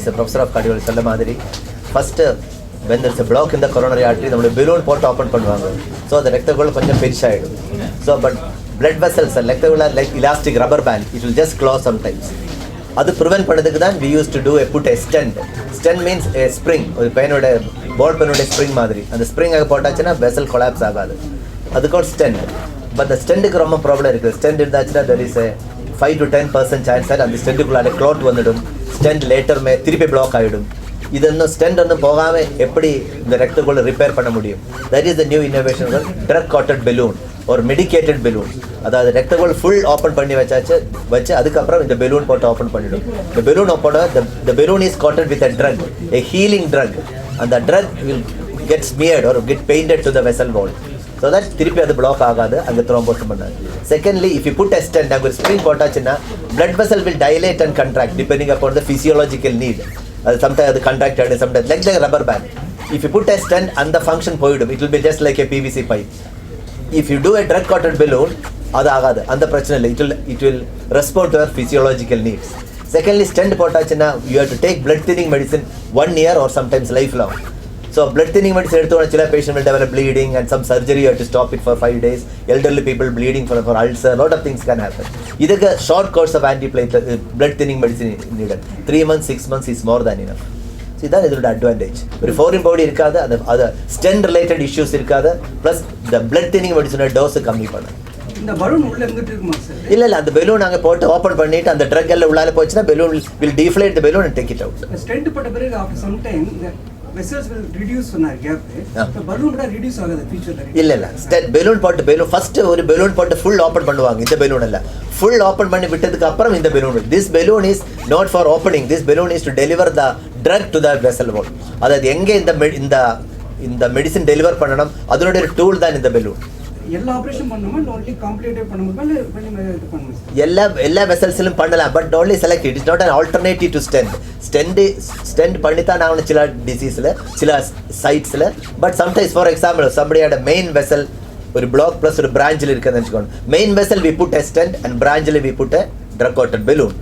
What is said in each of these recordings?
cardiologist, professor of cardiology, solla madiri first when there is a block in the coronary artery, the balloon pot open பண்ணுவாங்க. So the ரத்தங்கள் கொஞ்சம் பெருசாயிடும். So but blood vessels, ரத்தங்கள் are like elastic rubber band. It will just close sometimes. அது prevent பண்ணதுக்கு தான் we used to do put a stent. Stent means a spring. ஒரு பெனோட பால் பெனோட spring மாதிரி. அந்த spring அங்க போட்டாச்சுன்னா vessel collapse ஆகாது. அது கால் stent. But the stent-க்கு ரொம்ப ப்ராப்ளம் இருக்கு. Stent இருந்தாச்சுன்னா there is a 5 to 10% chance that அந்த ஸ்டென்ட்டுக்குள்ளார clot வந்துடும். Stent later திருப்பி பிளாக் ஆயிடும். இதொன்னும் ஸ்டென்ட் ஒன்றும் போகாமல் எப்படி இந்த ரத்தக்குள்ள ரிப்பேர் பண்ண முடியும்? That is the new innovation drug-coated balloon ஒரு மெடிக்கேட்டட் பலூன். அதாவது ரத்தக்குள் ஃபுல் ஓப்பன் பண்ணி வச்சு அதுக்கப்புறம் இந்த பலூன் போட்டு ஓப்பன் பண்ணிடும். இந்த பலூன் போட the balloon is coated with a drug, a healing drug, and the drug will get smeared or get painted to the vessel wall. So that திருப்பி அது பிளாக் ஆகாது, அங்கே த்ரோம்போஷன் பண்ணாது. Secondly if you put a stent, அங்கே ஒரு spring போட்டாச்சுன்னா blood vessel will dilate and contract depending upon the physiological need. Sometimes அது contract ஆகிடும், sometimes like the rubber band. If you put a stent, அந்த function போயிடும். It will be just like a PVC pipe. If you do a drug-coated balloon, அது ஆகாது, அந்த பிரச்சனை இல்லை. It will respond to your physiological needs. Secondly, stent போட்டாச்சுன்னா you have to take blood thinning medicine 1 year or sometimes lifelong. So blood thinning medicine எடுத்தோன்னா சில patient will develop bleeding and some surgery you have to stop it for 5 days. Elderly people bleeding for ulcer, lot of things can happen. இதுக்கு short course of antiplatelet blood thinning medicine needed. 3 months, 6 months is more than enough. So இதான் இதோட advantage. ஒரு foreign body இருக்காது, அது stent related issues இருக்காது, plus the blood thinning medicine dose கம்மி பண்ணு. இந்த பலூன் உள்ள எங்கிட்டு இருக்குமா சார்? இல்ல அந்த பலூன் அங்க போட்டு ஓபன் பண்ணிட்டு அந்த ட்ரக் எல்லாம் உள்ளால போச்சுன்னா balloon will deflate the balloon and take it out. Stent போட்ட பிறகு after some time vessels will reduce சொன்னார் கேப். the balloon கூட reduce ஆகாது ஃபியூச்சர்ல? இல்ல ஸ்டென்ட் பலூன் ஃபர்ஸ்ட் ஒரு பலூன் போட்டு ஃபுல் ஓபன் பண்ணுவாங்க. இந்த பலூன் இல்ல, ஃபுல் ஓபன் பண்ணி விட்டதுக்கு அப்புறம் இந்த balloon. this balloon is not for opening, this balloon is to deliver the drug to the vessel wall. அதாவது எங்க இந்த மெடிசின் டெலிவர் பண்ணணும் அதோட ஒரு டூல் தான் இந்த பலூன். எல்லா ஆபரேஷன் பண்ணுமா இல்ல only complicated பண்ணுமா இல்ல இது பண்ணுமா? எல்லா வெசல்ஸ்லயும் பண்ணலாம், but only select it is not an alternative to stent பண்ணித்தான் ஆகணும் சில டிசீஸ்ல சில சைட்ஸ்ல. But sometimes for example somebody had a main vessel ஒரு பிளாக் பிளஸ் ஒரு பிரான்ச்ல இருக்குன்னு வெச்சுக்கோங்க. Main vessel we put a stent and branchல we put a drug-coated balloon.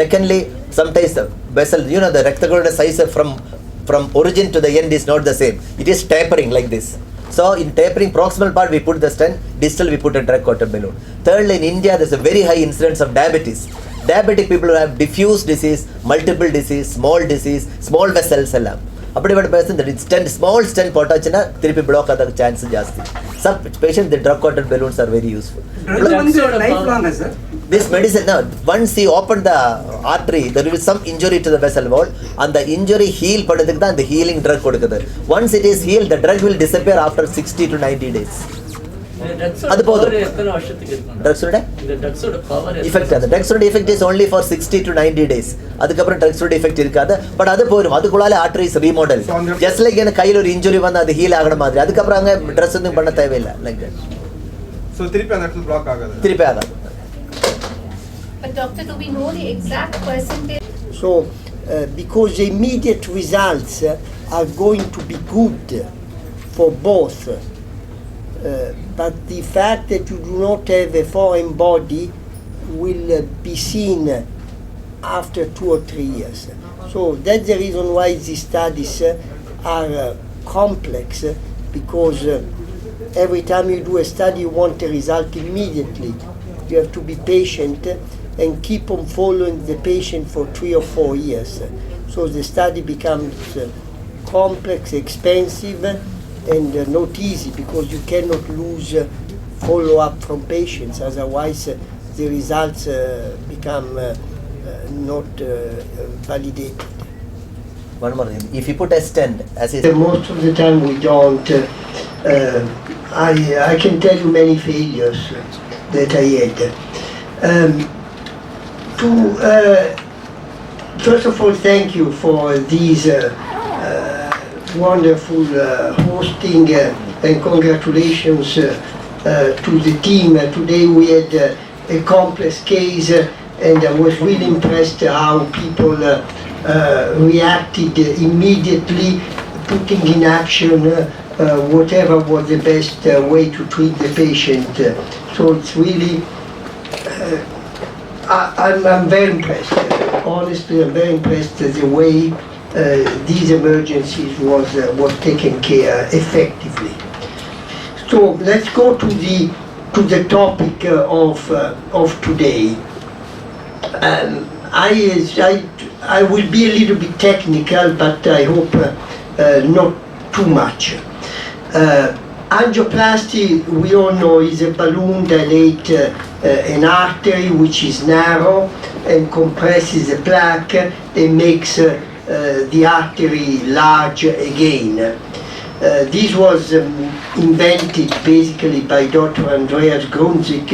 Secondly, sometimes the vessel, you know, the rectangular size from origin to the end is not the same. It is tapering like this. So in tapering proximal part we put the stent, distal we put a drug-coated balloon. Thirdly, in India there is a very high incidence of diabetes. Diabetic people who have diffuse disease, multiple disease, small vessels எல்லாம் அப்படிப்பட்ட patient இந்த stent small stent போட்டாச்சுன்னா திருப்பி black ஆகிறதுக்கு chance ஜாஸ்தி. Some patient the drug-coated balloons are very useful. Lifelong sir. This medicine, now once you open the artery, there will be some injury to the vessel wall, and the injury heal பண்ணதுக்கு தான் the healing drug கொடுக்குது. Once it is healed, the drug will disappear after 60 to 90 days. அது போதும். ட்ரக்ஸோட effect அந்த ட்ரக்ஸோட effect is only for 60 to 90 days. அதுக்கப்புறம் ட்ரக்ஸோட effect இருக்காது. But அது போயிடும், அதுக்குள்ளால ஆர்டரிஸ் ரீமாடல். ஜஸ்ட் லைக் எனக்கு கையில் ஒரு இன்ஜுரி வந்து அது ஹீல் ஆகிற மாதிரி. அதுக்கப்புறம் அங்கே ட்ரெஸ் ஒன்றும் பண்ண தேவையில்லை. லைக் ஸோ திருப்பி அந்த இடத்துல பிளாக் ஆகாது. திருப்பி ஆகாது. But doctor, do we know the exact percentage? So because the immediate results are going to be good for both. But the fact that you do not have a foreign body will be seen after 2 or 3 years. So that's the reason why these studies are complex, because every time you do a study you want a result immediately. You have to be patient and keep on following the patient for 3 or 4 years. So the study becomes complex, expensive, and not easy, because you cannot lose follow-up from patients, otherwise the results become not validated. One more thing, if you put a stent, as is most of the time we don't. I can tell you many failures that I had. First of all, thank you for these wonderful hosting and congratulations to the team. Today we had a complex case and I was really impressed how people reacted immediately, putting in action whatever was the best way to treat the patient. So it's really, I'm very impressed. Honestly, I'm very impressed the way these emergencies was taken care effectively. So let's go to the topic of today. I will be a little bit technical, but I hope not too much. Angioplasty, we all know, is a balloon dilate an artery which is narrow and compresses the plaque and makes the artery large again. This was invented basically by Dr. Andreas Grunzig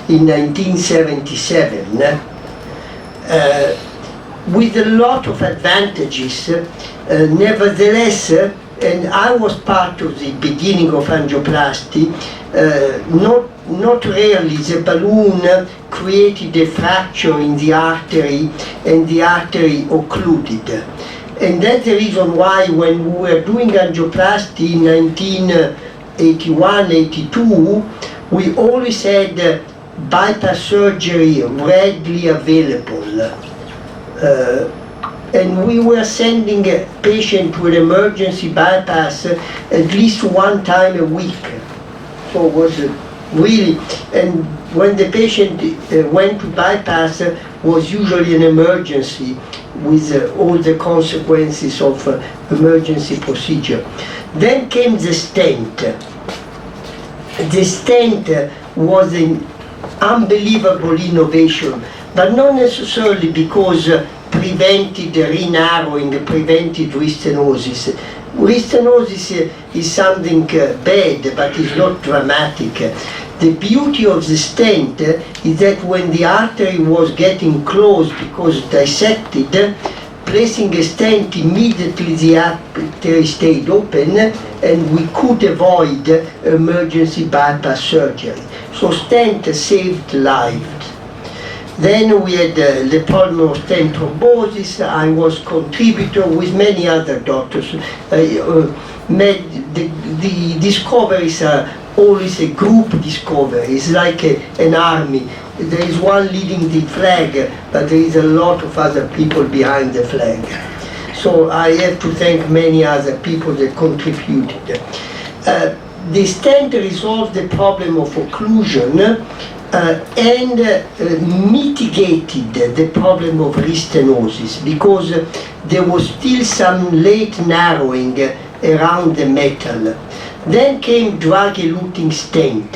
in 1977 with a lot of advantages. Nevertheless, and I was part of the beginning of angioplasty, not rarely the balloon created a fracture in the artery and the artery occluded. And that's the reason why when we were doing angioplasty in 1981-82, we always had bypass surgery readily available. And we were sending a patient to an emergency bypass at least one time a week. So it was really, and when the patient went to bypass, was usually an emergency with all the consequences of emergency procedure. Then came the stent. The stent was an unbelievable innovation, but not necessarily because prevented re-narrowing, prevented restenosis. Restenosis is something bad, but it's not dramatic. The beauty of the stent is that when the artery was getting closed because dissected, placing a stent immediately the artery stayed open and we could avoid emergency bypass surgery. So stent saved lives. Then we had the problem of stent thrombosis. I was contributor with many other doctors. The discoveries are always a group discovery. It's like an army. There is one leading the flag, but there is a lot of other people behind the flag. So I have to thank many other people that contributed. The stent resolved the problem of occlusion and mitigated the problem of restenosis because there was still some late narrowing around the metal. Then came drug-eluting stent.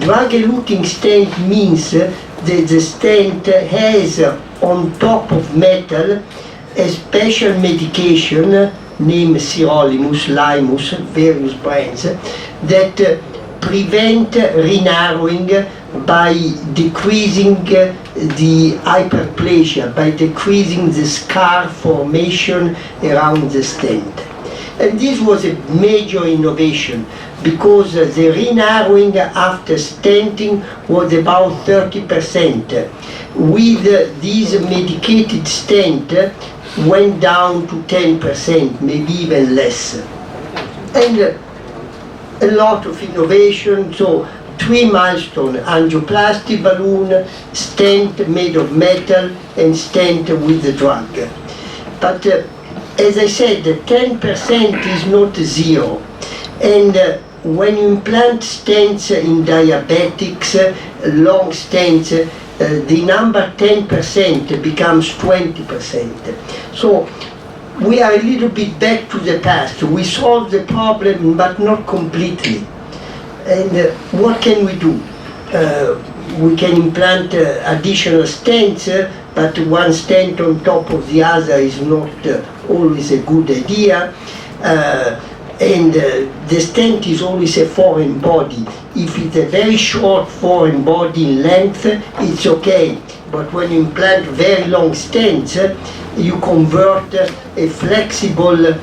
Drug-eluting stent means that the stent has on top of metal a special medication named sirolimus, limus, various brands, that prevent re-narrowing by decreasing the hyperplasia, by decreasing the scar formation around the stent. And this was a major innovation because the re-narrowing after stenting was about 30%. With these medicated stent went down to 10%, maybe even less. And a lot of innovation, so 3 milestones: angioplasty balloon, stent made of metal, and stent with the drug. But as I said, 10% is not zero. And when you implant stents in diabetics, long stents, the number 10% becomes 20%. So we are a little bit back to the past. We solved the problem, but not completely. And what can we do? We can implant additional stents, but one stent on top of the other is not always a good idea. And the stent is always a foreign body. If it's a very short foreign body in length, it's okay. But when you implant very long stents, you convert a flexible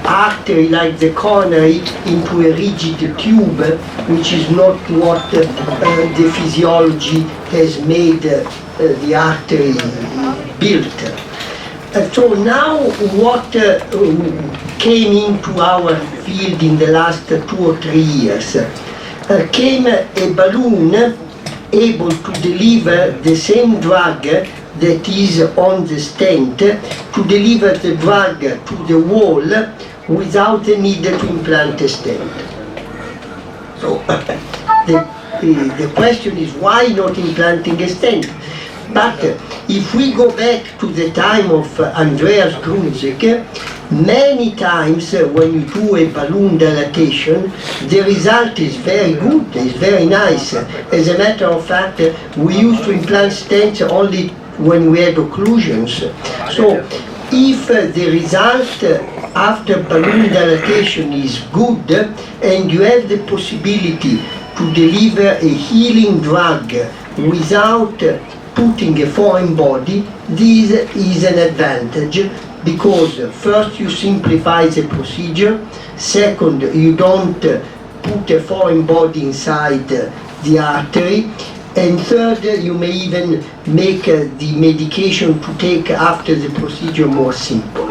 artery like the coronary into a rigid tube, which is not what the physiology has made the artery built. So now what came into our field in the last 2 or 3 years came a balloon able to deliver the same drug that is on the stent to deliver the drug to the wall without the need to implant a stent. So the question is why not implanting a stent? But if we go back to the time of Andreas Grunzek, many times when you do a balloon dilatation, the result is very good, is very nice. As a matter of fact, we used to implant stents only when we had occlusions. So if the result after balloon dilatation is good and you have the possibility to deliver a healing drug without putting a foreign body, this is an advantage because first you simplify the procedure, second you don't put a foreign body inside the artery, and third you may even make the medication to take after the procedure more simple.